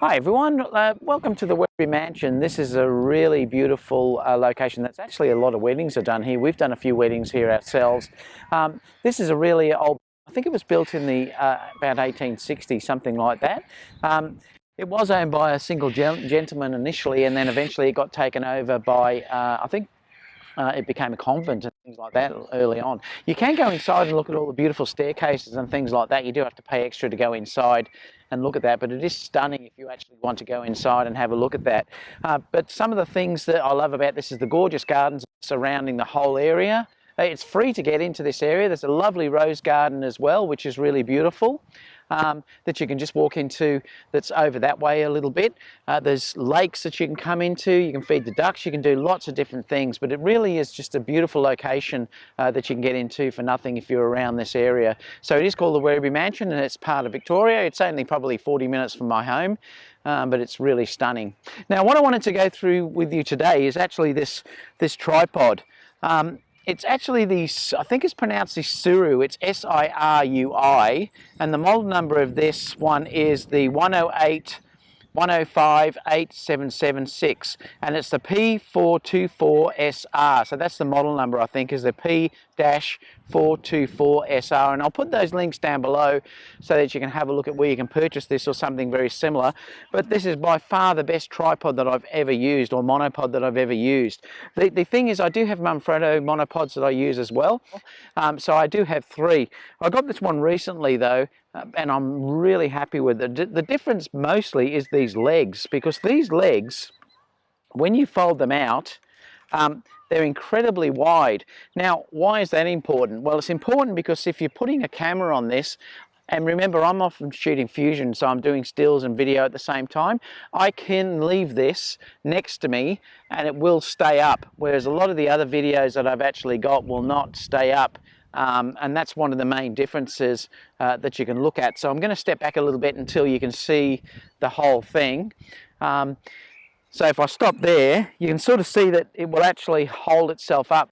Hi everyone, welcome to the Werribee Mansion. This is a really beautiful location. That's actually a lot of weddings are done here. We've done a few weddings here ourselves. This is a really old, I think it was built in the about 1860, something like that. It was owned by a single gentleman initially, and then eventually it got taken over by, I think it became a convent and things like that early on. You can go inside and look at all the beautiful staircases and things like that. You do have to pay extra to go inside and look at that, but it is stunning if you actually want to go inside and have a look at that. But some of the things that I love about this is the gorgeous gardens surrounding the whole area. It's free to get into this area. There's a lovely rose garden as well, which is really beautiful. That you can just walk into, that's over that way a little bit. There's lakes that you can come into, you can feed the ducks, you can do lots of different things, but it really is just a beautiful location that you can get into for nothing if you're around this area. So it is called the Werribee Mansion, and it's part of Victoria. It's only probably 40 minutes from my home, but it's really stunning. Now what I wanted to go through with you today is actually this tripod. It's actually I think it's pronounced the Sirui, it's S-I-R-U-I, and the model number of this one is the 1058776, and it's the P424SR, so that's the model number, I think, is the P-424SR, and I'll put those links down below so that you can have a look at where you can purchase this or something very similar. But this is by far the best tripod that I've ever used, or monopod that I've ever used. The thing is, I do have Manfrotto monopods that I use as well, so I do have three. I got this one recently though, and I'm really happy with it. The difference mostly is these legs, because these legs, when you fold them out, they're incredibly wide. Now, why is that important? Well, it's important because if you're putting a camera on this, and remember, I'm often shooting fusion, so I'm doing stills and video at the same time, I can leave this next to me and it will stay up, whereas a lot of the other videos that I've actually got will not stay up. And that's one of the main differences that you can look at. So I'm going to step back a little bit until you can see the whole thing. So if I stop there, you can sort of see that it will actually hold itself up.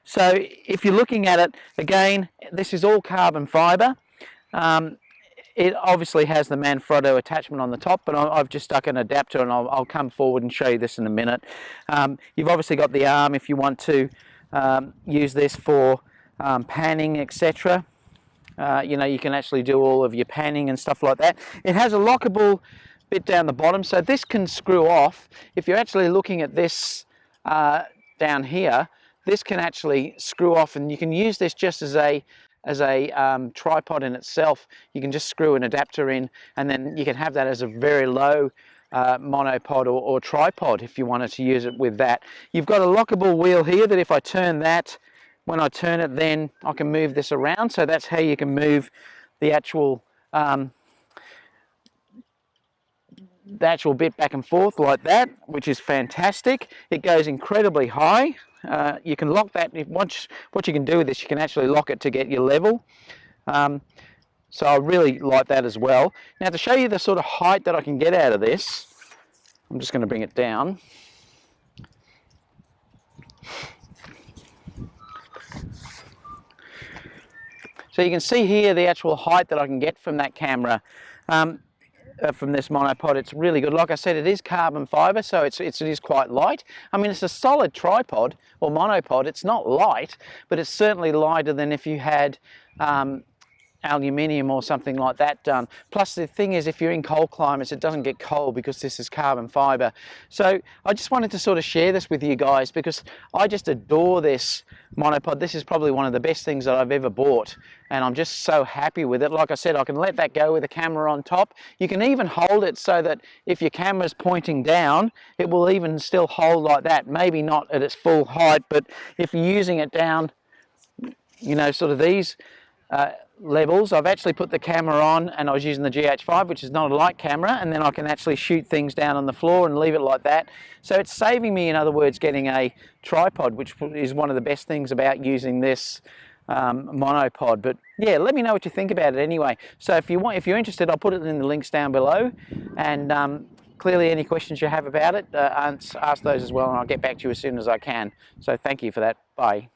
So if you're looking at it, again, this is all carbon fibre. It obviously has the Manfrotto attachment on the top, but I've just stuck an adapter, and I'll come forward and show you this in a minute. You've obviously got the arm if you want to use this for panning, etc. You know, you can actually do all of your panning and stuff like that. It has a lockable bit down the bottom, so this can screw off. If you're actually looking at this down here, this can actually screw off, and you can use this just as a tripod in itself. You can just screw an adapter in, and then you can have that as a very low monopod or tripod if you wanted to use it with that. You've got a lockable wheel here that if I turn that, when I turn it, then I can move this around. So that's how you can move the actual bit back and forth like that, which is fantastic. It goes incredibly high. You can lock that. What you can do with this, you can actually lock it to get your level. So I really like that as well. Now, to show you the sort of height that I can get out of this, I'm just going to bring it down. So you can see here the actual height that I can get from that camera, from this monopod. It's really good. Like I said, it is carbon fibre, so it is quite light. I mean, it's a solid tripod or monopod. It's not light, but it's certainly lighter than if you had aluminium or something like that done. Plus the thing is, if you're in cold climates, it doesn't get cold because this is carbon fibre. So I just wanted to sort of share this with you guys because I just adore this monopod. This is probably one of the best things that I've ever bought, and I'm just so happy with it. Like I said, I can let that go with the camera on top. You can even hold it so that if your camera's pointing down, it will even still hold like that. Maybe not at its full height, but if you're using it down, you know, sort of these levels. I've actually put the camera on, and I was using the GH5, which is not a light camera, and then I can actually shoot things down on the floor and leave it like that. So it's saving me, in other words, getting a tripod, which is one of the best things about using this monopod. But yeah, let me know what you think about it anyway. So if you're interested, I'll put it in the links down below, and clearly any questions you have about it, ask those as well, and I'll get back to you as soon as I can. So thank you for that. Bye.